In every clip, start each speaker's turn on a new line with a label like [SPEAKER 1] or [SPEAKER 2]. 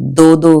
[SPEAKER 1] 2-2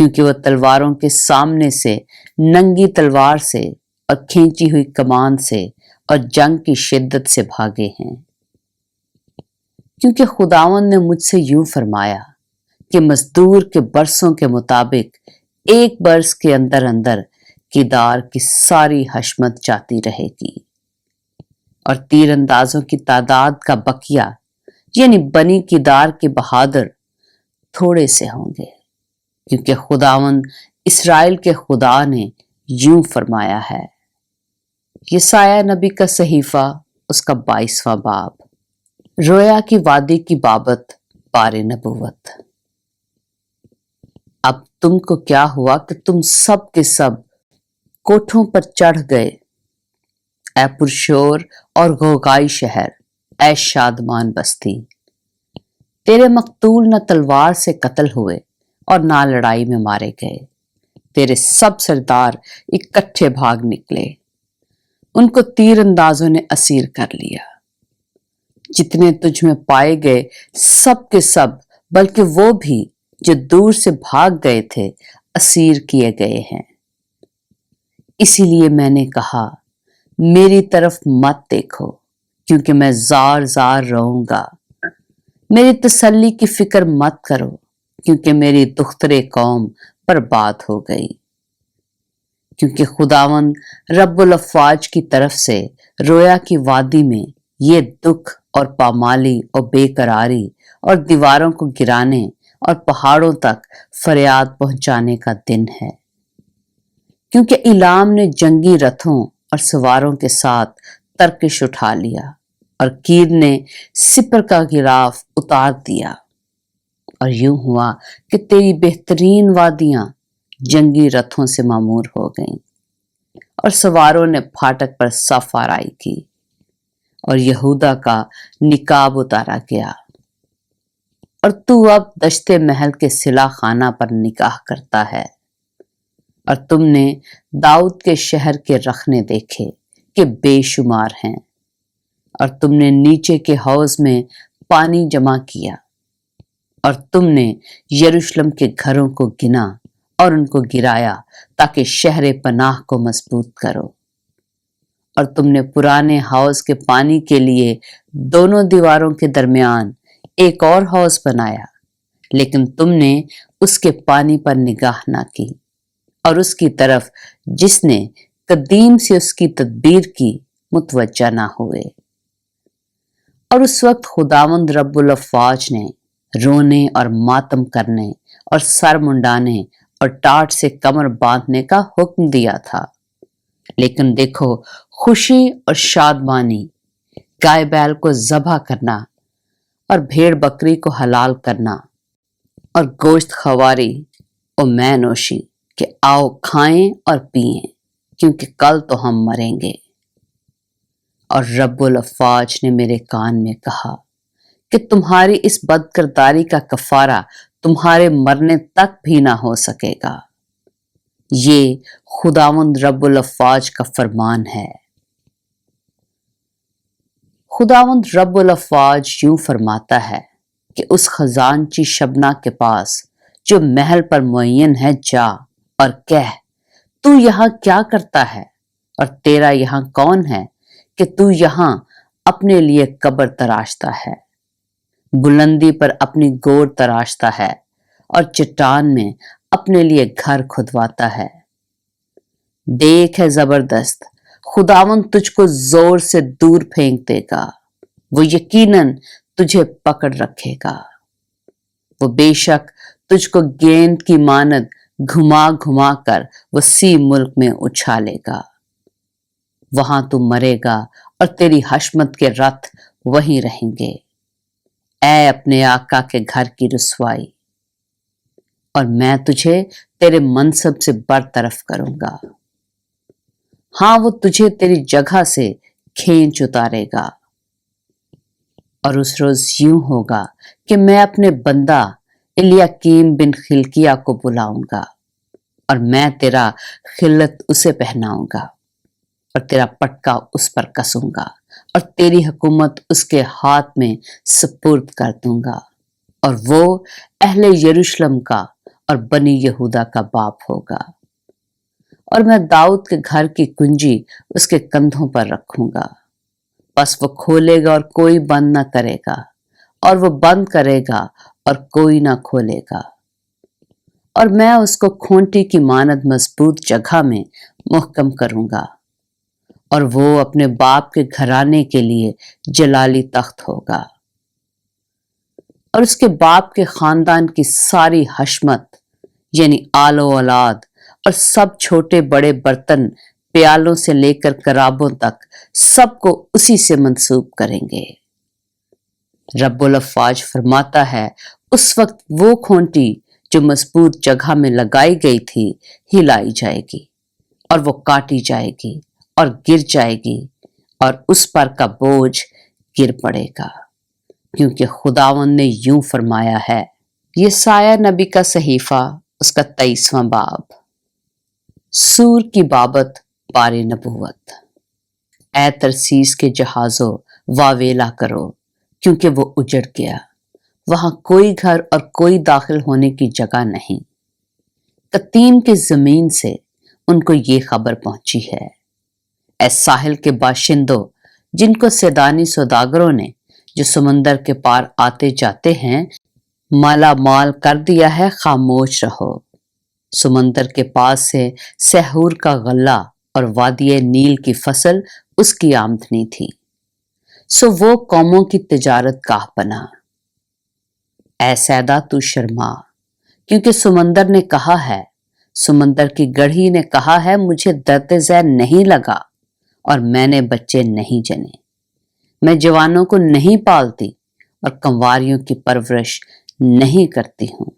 [SPEAKER 1] کیونکہ وہ تلواروں کے سامنے سے، ننگی تلوار سے اور کھینچی ہوئی کمان سے اور جنگ کی شدت سے بھاگے ہیں۔ کیونکہ خداوند نے مجھ سے یوں فرمایا کہ مزدور کے برسوں کے مطابق ایک برس کے اندر اندر کیدار کی ساری حشمت جاتی رہے گی، اور تیر اندازوں کی تعداد کا بقیہ یعنی بنی کیدار کے بہادر تھوڑے سے ہوں گے، کیونکہ خداوند اسرائیل کے خدا نے یوں فرمایا ہے۔ یسایہ نبی کا صحیفہ، اس کا 22واں باب۔ رویا کی وادی کی بابت بار نبوت۔ اب تم کو کیا ہوا کہ تم سب کے سب کوٹھوں پر چڑھ گئے، اے پرشور اور غوغائی شہر، اے شادمان بستی؟ تیرے مقتول نہ تلوار سے قتل ہوئے اور نہ لڑائی میں مارے گئے، تیرے سب سردار اکٹھے بھاگ نکلے، ان کو تیر اندازوں نے اسیر کر لیا۔ جتنے تجھ میں پائے گئے سب کے سب، بلکہ وہ بھی جو دور سے بھاگ گئے تھے، اسیر کیے گئے ہیں۔ اسی لیے میں نے کہا، میری طرف مت دیکھو، کیونکہ میں زار زار رہوں گا۔ میری تسلی کی فکر مت کرو، کیونکہ میری دختر قوم برباد ہو گئی۔ کیونکہ خداوند رب الافواج کی طرف سے رویا کی وادی میں یہ دکھ اور پامالی اور بے قراری اور دیواروں کو گرانے اور پہاڑوں تک فریاد پہنچانے کا دن ہے۔ کیونکہ ایلام نے جنگی رتھوں اور سواروں کے ساتھ ترکش اٹھا لیا، اور کیر نے سپر کا غلاف اتار دیا، اور یوں ہوا کہ تیری بہترین وادیاں جنگی رتھوں سے معمور ہو گئیں، اور سواروں نے پھاٹک پر صف آرائی کی، اور یہودا کا نقاب اتارا گیا، اور تو اب دشت محل کے صلہ خانہ پر نگاہ کرتا ہے، اور تم نے داؤد کے شہر کے رخنے دیکھے کہ بے شمار ہیں، اور تم نے نیچے کے حوض میں پانی جمع کیا، اور تم نے یروشلم کے گھروں کو گنا اور ان کو گرایا تاکہ شہر پناہ کو مضبوط کرو۔ اور تم نے پرانے حوض کے پانی کے لیے دونوں دیواروں کے درمیان ایک اور حوض بنایا، لیکن تم نے اس کے پانی پر نگاہ نہ کی، اور اس کی طرف جس نے قدیم سے اس کی تدبیر کی متوجہ نہ ہوئے۔ اور اس وقت خداوند رب الافواج نے رونے اور ماتم کرنے اور سر منڈانے اور ٹاٹ سے کمر باندھنے کا حکم دیا تھا، لیکن دیکھو، خوشی اور شادمانی، گائے بیل کو ذبح کرنا اور بھیڑ بکری کو حلال کرنا، اور گوشت خواری اور مے نوشی، کہ آؤ کھائیں اور پئیں، کیونکہ کل تو ہم مریں گے۔ اور رب الافواج نے میرے کان میں کہا کہ تمہاری اس بد کرداری کا کفارہ تمہارے مرنے تک بھی نہ ہو سکے گا۔ یہ خداوند رب الافواج کا فرمان ہے۔ خداوند رب الافواج یوں فرماتا ہے کہ اس خزانچی شبنا کے پاس جو محل پر معین ہے جا اور کہہ، تو یہاں کیا کرتا ہے، اور تیرا یہاں کون ہے کہ تو یہاں اپنے لیے قبر تراشتا ہے، بلندی پر اپنی گور تراشتا ہے، اور چٹان میں اپنے لیے گھر کھدواتا ہے۔ دیکھ ہے زبردست، خداوند تجھ کو زور سے دور پھینک دے گا، وہ یقیناً تجھے پکڑ رکھے گا، وہ بے شک تجھ کو گیند کی مانند گھما گھما کر وسیع ملک میں اچھالے گا، وہاں تو مرے گا اور تیری حشمت کے رتھ وہیں رہیں گے، اے اپنے آقا کے گھر کی رسوائی، اور میں تجھے تیرے منصب سے برطرف کروں گا۔ ہاں، وہ تجھے تیری جگہ سے کھینچ اتارے گا۔ اور اس روز یوں ہوگا کہ میں اپنے بندہ الیاقیم بن خلقیہ کو بلاؤں گا، اور میں تیرا خلعت اسے پہناؤں گا، اور تیرا پٹکا اس پر کسوں گا، اور تیری حکومت اس کے ہاتھ میں سپرد کر دوں گا، اور وہ اہل یروشلم کا اور بنی یہودا کا باپ ہوگا، اور میں داؤد کے گھر کی کنجی اس کے کندھوں پر رکھوں گا، بس وہ کھولے گا اور کوئی بند نہ کرے گا، اور وہ بند کرے گا اور کوئی نہ کھولے گا، اور میں اس کو کھونٹی کی مانند مضبوط جگہ میں محکم کروں گا، اور وہ اپنے باپ کے گھرانے کے لیے جلالی تخت ہوگا، اور اس کے باپ کے خاندان کی ساری حشمت یعنی آل و اولاد اور سب چھوٹے بڑے برتن پیالوں سے لے کر کرابوں تک سب کو اسی سے منسوب کریں گے۔ رب الافواج فرماتا ہے، اس وقت وہ کھونٹی جو مضبوط جگہ میں لگائی گئی تھی ہلائی جائے گی، اور وہ کاٹی جائے گی اور گر جائے گی، اور اس پر کا بوجھ گر پڑے گا، کیونکہ خداوند نے یوں فرمایا ہے۔ یسایہ نبی کا صحیفہ، اس کا 23واں باب۔ سور کی بابت بار نبوت۔ اے ترسیس کے جہازوں، واویلا کرو، کیونکہ وہ اجڑ گیا، وہاں کوئی گھر اور کوئی داخل ہونے کی جگہ نہیں۔ قطیم کی زمین سے ان کو یہ خبر پہنچی ہے۔ اے ساحل کے باشندوں، جن کو سیدانی سوداگروں نے جو سمندر کے پار آتے جاتے ہیں مالا مال کر دیا ہے، خاموش رہو۔ سمندر کے پاس سے سحور کا غلہ اور وادی نیل کی فصل اس کی آمدنی تھی، سو وہ قوموں کی تجارت گاہ بنا۔ اے سیدا تو شرما، کیونکہ سمندر نے کہا ہے، سمندر کی گڑھی نے کہا ہے، مجھے درد ذیل نہیں لگا اور میں نے بچے نہیں جنے، میں جوانوں کو نہیں پالتی اور کنواریوں کی پرورش نہیں کرتی ہوں۔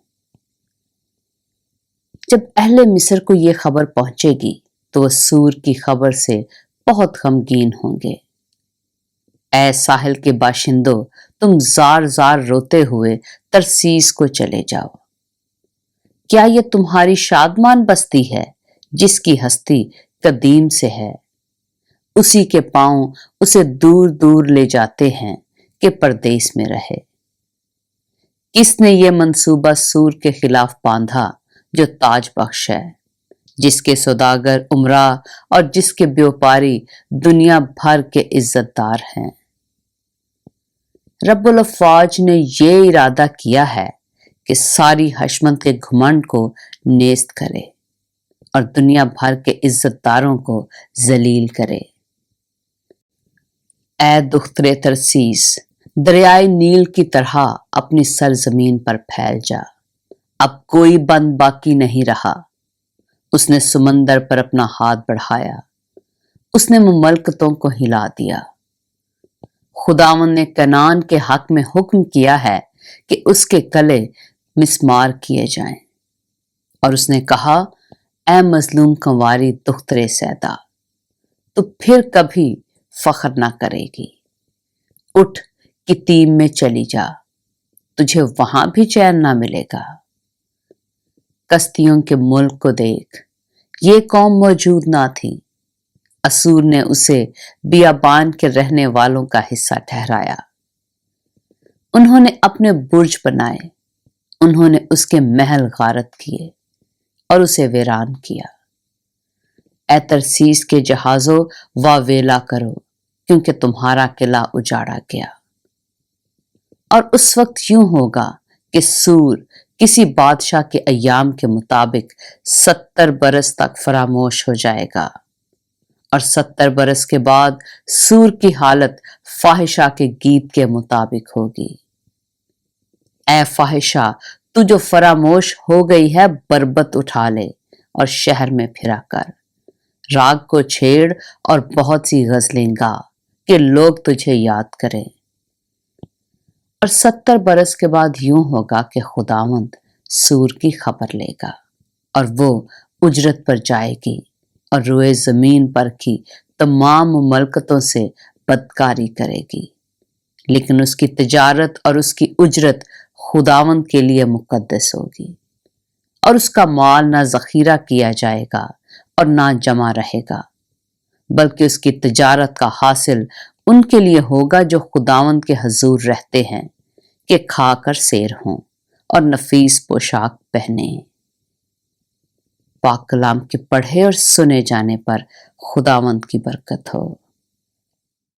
[SPEAKER 1] جب اہل مصر کو یہ خبر پہنچے گی تو وہ سور کی خبر سے بہت غمگین ہوں گے۔ اے ساحل کے باشندوں، تم زار زار روتے ہوئے ترسیس کو چلے جاؤ۔ کیا یہ تمہاری شادمان بستی ہے جس کی ہستی قدیم سے ہے؟ اسی کے پاؤں اسے دور دور لے جاتے ہیں کہ پردیس میں رہے۔ کس نے یہ منصوبہ سور کے خلاف باندھا جو تاج بخش ہے، جس کے سوداگر امرا اور جس کے بیوپاری دنیا بھر کے عزت دار ہیں؟ رب الافواج نے یہ ارادہ کیا ہے کہ ساری حشمت کے گھمنڈ کو نیست کرے اور دنیا بھر کے عزت داروں کو ذلیل کرے۔ اے دختر ترسیس، دریائے نیل کی طرح اپنی سرزمین پر پھیل جا، اب کوئی بند باقی نہیں رہا۔ اس نے سمندر پر اپنا ہاتھ بڑھایا، اس نے مملکتوں کو ہلا دیا۔ خداوند نے کنعان کے حق میں حکم کیا ہے کہ اس کے کلے مسمار کیے جائیں، اور اس نے کہا، اے مظلوم کنواری دختر سیدا، تو پھر کبھی فخر نہ کرے گی۔ اٹھ کتیم میں چلی جا، تجھے وہاں بھی چین نہ ملے گا۔ کستیوں کے ملک کو دیکھ، یہ قوم موجود نہ تھی، اسور نے اسے بیابان کے رہنے والوں کا حصہ ٹھہرایا۔ انہوں نے اپنے برج بنائے، انہوں نے اس کے محل غارت کیے اور اسے ویران کیا۔ اے ترسیس کے جہازوں، واویلا کرو، کیونکہ تمہارا قلعہ اجاڑا گیا۔ اور اس وقت یوں ہوگا کہ سور کسی بادشاہ کے ایام کے مطابق 70 برس تک فراموش ہو جائے گا، اور 70 برس کے بعد سور کی حالت فاحشہ کے گیت کے مطابق ہوگی۔ اے فاحشہ، تو جو فراموش ہو گئی ہے، بربت اٹھا لے اور شہر میں پھرا کر، راگ کو چھیڑ اور بہت سی غزلیں گا کہ لوگ تجھے یاد کریں۔ اور 70 برس کے بعد یوں ہوگا کہ خداوند سور کی خبر لے گا، اور وہ اجرت پر جائے گی اور روئے زمین پر کی تمام مملکتوں سے بدکاری کرے گی، لیکن اس کی تجارت اور اس کی اجرت خداوند کے لیے مقدس ہوگی، اور اس کا مال نہ ذخیرہ کیا جائے گا اور نہ جمع رہے گا، بلکہ اس کی تجارت کا حاصل ان کے لیے ہوگا جو خداوند کے حضور رہتے ہیں، کہ کھا کر سیر ہوں اور نفیس پوشاک پہنیں۔ پاک کلام کے پڑھے اور سنے جانے پر خداوند کی برکت ہو۔